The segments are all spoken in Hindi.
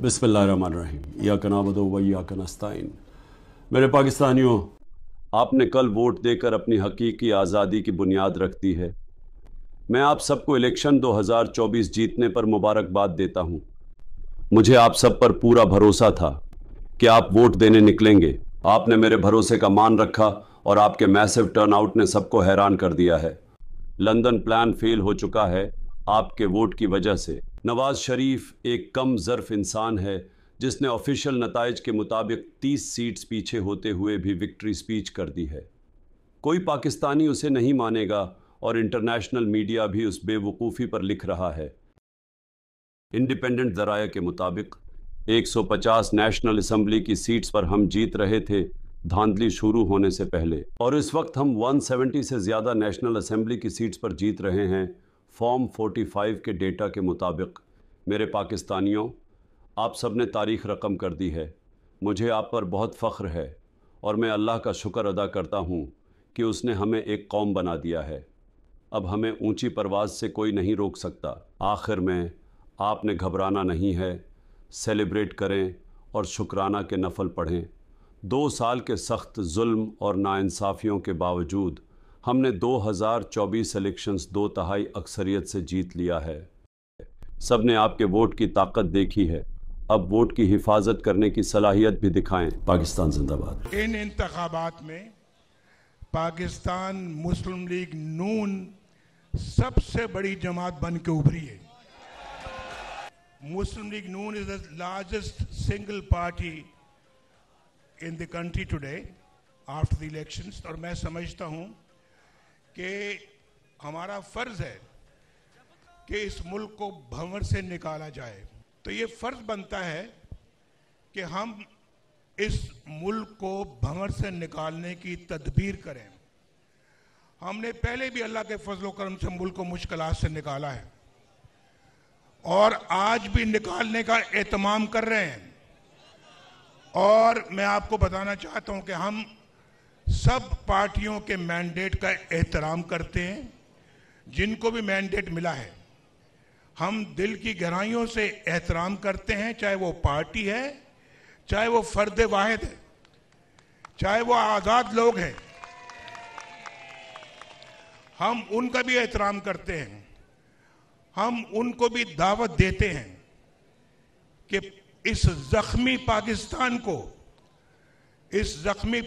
बिस्मिल्लाहिर्रहमानिर्रहीम। इय्याका नअबुदु व इय्याका नस्तईन। मेरे पाकिस्तानियों, आपने कल वोट देकर अपनी हकीकी आज़ादी की बुनियाद रख दी है। मैं आप सबको इलेक्शन 2024 जीतने पर मुबारकबाद देता हूँ। मुझे आप सब पर पूरा भरोसा था कि आप वोट देने निकलेंगे। आपने मेरे भरोसे का मान रखा और आपके मैसिव टर्नआउट ने सबको हैरान कर दिया है। लंदन प्लान फेल हो चुका है आपके वोट की वजह से। नवाज शरीफ एक कम ज़र्फ इंसान है जिसने ऑफिशियल नताइज के मुताबिक 30 सीट्स पीछे होते हुए भी विक्ट्री स्पीच कर दी है। कोई पाकिस्तानी उसे नहीं मानेगा और इंटरनेशनल मीडिया भी उस बेवकूफ़ी पर लिख रहा है। इंडिपेंडेंट ज़राया के मुताबिक 150 नेशनल असम्बली की सीट्स पर हम जीत रहे थे धांधली शुरू होने से पहले, और इस वक्त हम 170 से ज़्यादा नेशनल असम्बली की सीट्स पर जीत रहे हैं फॉर्म 45 के डेटा के मुताबिक। मेरे पाकिस्तानियों, आप सब ने तारीख़ रकम कर दी है। मुझे आप पर बहुत फ़ख्र है और मैं अल्लाह का शुक्र अदा करता हूँ कि उसने हमें एक कौम बना दिया है। अब हमें ऊंची परवाज़ से कोई नहीं रोक सकता। आखिर में आपने घबराना नहीं है, सेलिब्रेट करें और शुक्राना के नफल पढ़ें। 2 साल के सख्त जुल्म और नाइंसाफ़ियों के बावजूद हमने 2024 इलेक्शंस 2/3 अक्सरियत से जीत लिया है। सब ने आपके वोट की ताकत देखी है। अब वोट की हिफाजत करने की सलाहियत भी दिखाएं। पाकिस्तान जिंदाबाद। इन इंतखाबात में पाकिस्तान मुस्लिम लीग नून सबसे बड़ी जमात बन के उभरी है। Muslim League Noon is the largest single party in the country today after the elections. और मैं समझता हूं कि हमारा फर्ज है कि इस मुल्क को भंवर से निकाला जाए। तो ये फर्ज बनता है कि हम इस मुल्क को भंवर से निकालने की तदबीर करें। हमने पहले भी अल्लाह के फजल करम से मुल्क को मुश्किलात से निकाला है और आज भी निकालने का एहतमाम कर रहे हैं। और मैं आपको बताना चाहता हूं कि हम सब पार्टियों के मैंडेट का एहतराम करते हैं, जिनको भी मैंडेट मिला है हम दिल की गहराइयों से एहतराम करते हैं, चाहे वो पार्टी है, चाहे वो फर्द वाहिद है, चाहे वो आज़ाद लोग हैं, हम उनका भी एहतराम करते हैं। हम उनको भी दावत देते हैं कि इस जख्मी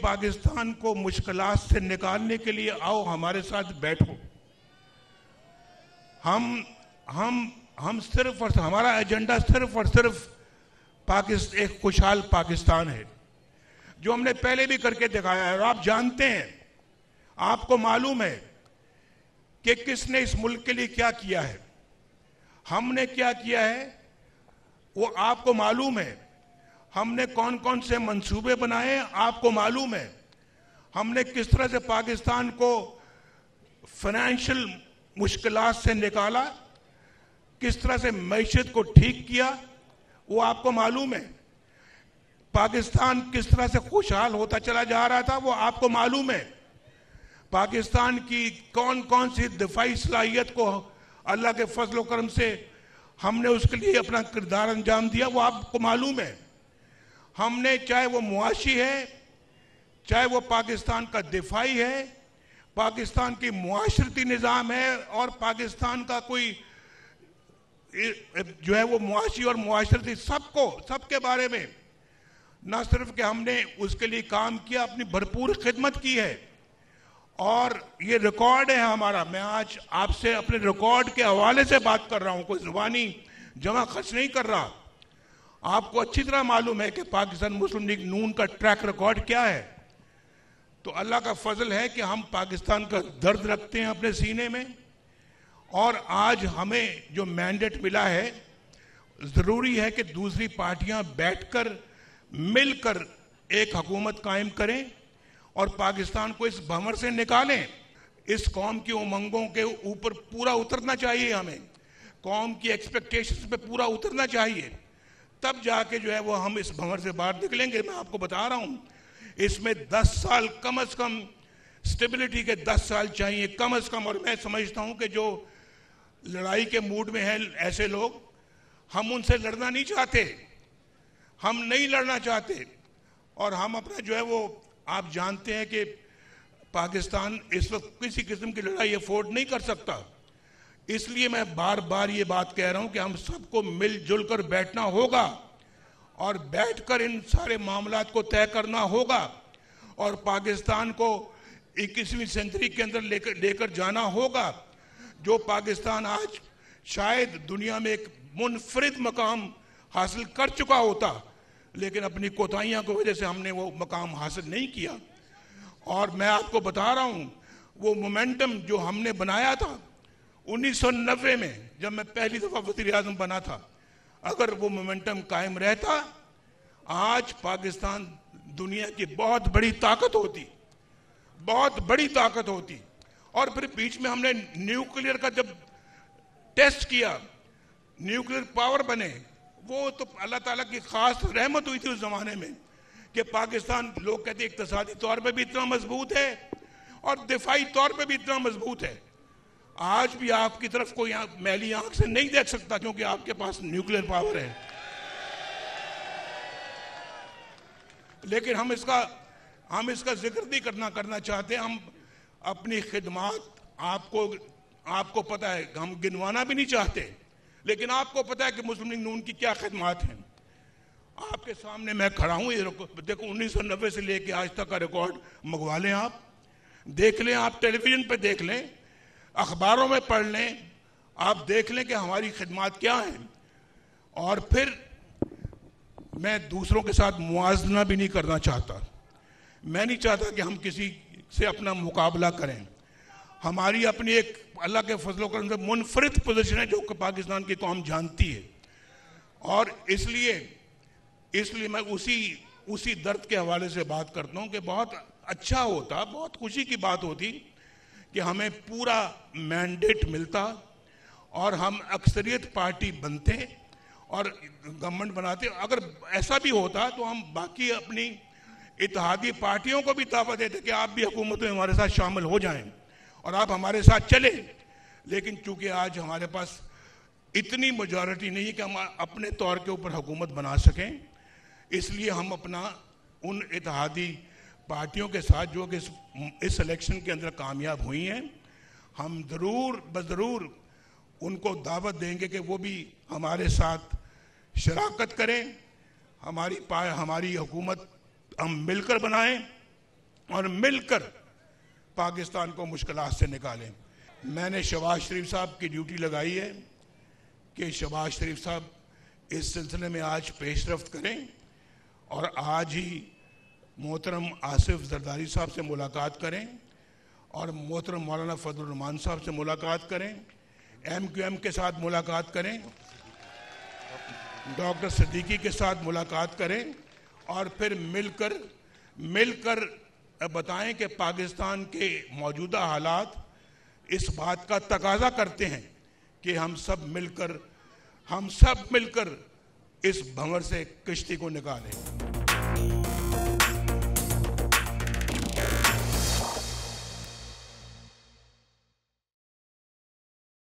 पाकिस्तान को मुश्किलात से निकालने के लिए आओ, हमारे साथ बैठो। हम सिर्फ और हमारा एजेंडा सिर्फ और सिर्फ एक खुशहाल पाकिस्तान है, जो हमने पहले भी करके दिखाया है। और आप जानते हैं, आपको मालूम है कि किसने इस मुल्क के लिए क्या किया है, हमने क्या किया है, वो आपको मालूम है। हमने कौन कौन से मंसूबे बनाए, आपको मालूम है। हमने किस तरह से पाकिस्तान को फाइनेंशियल मुश्किलात से निकाला, किस तरह से मईशत को ठीक किया, वो आपको मालूम है। पाकिस्तान किस तरह से खुशहाल होता चला जा रहा था, वो आपको मालूम है। पाकिस्तान की कौन कौन सी दिफाई सलाहियत को अल्लाह के फजल करम से हमने उसके लिए अपना किरदार अंजाम दिया, वो आपको मालूम है। हमने, चाहे वो मुआशी है, चाहे वो पाकिस्तान का दिफाई है, पाकिस्तान की मुआशरती निज़ाम है, और पाकिस्तान का कोई जो है वो मुआशी और मुआशरती सबके बारे में न सिर्फ कि हमने उसके लिए काम किया, अपनी भरपूर खिदमत की है। और ये रिकॉर्ड है हमारा। मैं आज आपसे अपने रिकॉर्ड के हवाले से बात कर रहा हूं, कोई जुबानी जमा खर्च नहीं कर रहा। आपको अच्छी तरह मालूम है कि पाकिस्तान मुस्लिम लीग नून का ट्रैक रिकॉर्ड क्या है। तो अल्लाह का फजल है कि हम पाकिस्तान का दर्द रखते हैं अपने सीने में, और आज हमें जो मैंडेट मिला है, जरूरी है कि दूसरी पार्टियां बैठकर मिलकर एक हुकूमत कायम करें और पाकिस्तान को इस भंवर से निकालें। इस कौम की उमंगों के ऊपर पूरा उतरना चाहिए, हमें कौम की एक्सपेक्टेशंस पे पूरा उतरना चाहिए, तब जाके जो है वो हम इस भंवर से बाहर निकलेंगे। मैं आपको बता रहा हूं, इसमें 10 साल कम से कम स्टेबिलिटी के 10 साल चाहिए कम से कम। और मैं समझता हूं कि जो लड़ाई के मूड में हैं ऐसे लोग, हम उनसे लड़ना नहीं चाहते, हम नहीं लड़ना चाहते और हम अपना जो है वो, आप जानते हैं कि पाकिस्तान इस वक्त किसी किस्म की लड़ाई अफोर्ड नहीं कर सकता। इसलिए मैं बार बार ये बात कह रहा हूं कि हम सबको मिलजुल कर बैठना होगा और बैठकर इन सारे मामलात को तय करना होगा और पाकिस्तान को 21वीं सेंचुरी के अंदर लेकर जाना होगा। जो पाकिस्तान आज शायद दुनिया में एक मुनफरिद मकाम हासिल कर चुका होता, लेकिन अपनी कोताहियों की वजह से हमने वो मकाम हासिल नहीं किया। और मैं आपको बता रहा हूं, वो मोमेंटम जो हमने बनाया था 1990 में, जब मैं पहली दफा वज़ीर आज़म बना था, अगर वो मोमेंटम कायम रहता, आज पाकिस्तान दुनिया की बहुत बड़ी ताकत होती, बहुत बड़ी ताकत होती। और फिर बीच में हमने न्यूक्लियर का जब टेस्ट किया, न्यूक्लियर पावर बने, वो तो अल्लाह ताला की खास रहमत हुई थी उस जमाने में कि पाकिस्तान, लोग कहते इक्तिसादी तौर पे भी इतना मजबूत है और दिफाई तौर पे भी इतना मजबूत है। आज भी आपकी तरफ कोई मैली आंख से नहीं देख सकता क्योंकि आपके पास न्यूक्लियर पावर है। लेकिन हम इसका जिक्र नहीं करना चाहते। हम अपनी खिदमत, आपको पता है, हम गिनवाना भी नहीं चाहते, लेकिन आपको पता है कि मुस्लिम लीग नून की क्या खिदमत हैं। आपके सामने मैं खड़ा हूं, ये देखो 1990 से लेके आज तक का रिकॉर्ड मंगवा लें, आप देख लें, आप टेलीविजन पे देख लें, अखबारों में पढ़ लें, आप देख लें कि हमारी खिदमत क्या है। और फिर मैं दूसरों के साथ मुआवजा भी नहीं करना चाहता। मैं नहीं चाहता कि हम किसी से अपना मुकाबला करें। हमारी अपनी एक अल्लाह के फजल करम से मुनफरिद पोजीशन है जो कि पाकिस्तान की कौम जानती है। और इसलिए मैं उसी दर्द के हवाले से बात करता हूँ कि बहुत अच्छा होता, बहुत खुशी की बात होती कि हमें पूरा मैंडेट मिलता और हम अक्सरियत पार्टी बनते और गवर्नमेंट बनाते। अगर ऐसा भी होता तो हम बाकी अपनी इत्तेहादी पार्टियों को भी दावत देते कि आप भी हुकूमत में हमारे साथ शामिल हो जाएं और आप हमारे साथ चले। लेकिन चूंकि आज हमारे पास इतनी मेजॉरिटी नहीं है कि हम अपने तौर के ऊपर हुकूमत बना सकें, इसलिए हम अपना उन इत्तेहादी पार्टियों के साथ जो कि इस इलेक्शन के अंदर कामयाब हुई हैं, हम ज़रूर उनको दावत देंगे कि वो भी हमारे साथ शराकत करें। हमारी हुकूमत हम मिलकर बनाएं और मिलकर पाकिस्तान को मुश्किलात से निकालें। मैंने शहबाज शरीफ साहब की ड्यूटी लगाई है कि शहबाज शरीफ साहब इस सिलसिले में आज पेशरफ्त करें और आज ही मोहतरम आसिफ जरदारी साहब से मुलाकात करें और मोहतरम मौलाना फजलुर रहमान साहब से मुलाकात करें, MQM के साथ मुलाकात करें, डॉक्टर सिद्दीकी के साथ मुलाकात करें और फिर मिलकर बताएं कि पाकिस्तान के मौजूदा हालात इस बात का तकाजा करते हैं कि हम सब मिलकर इस भंवर से किश्ती को निकालें।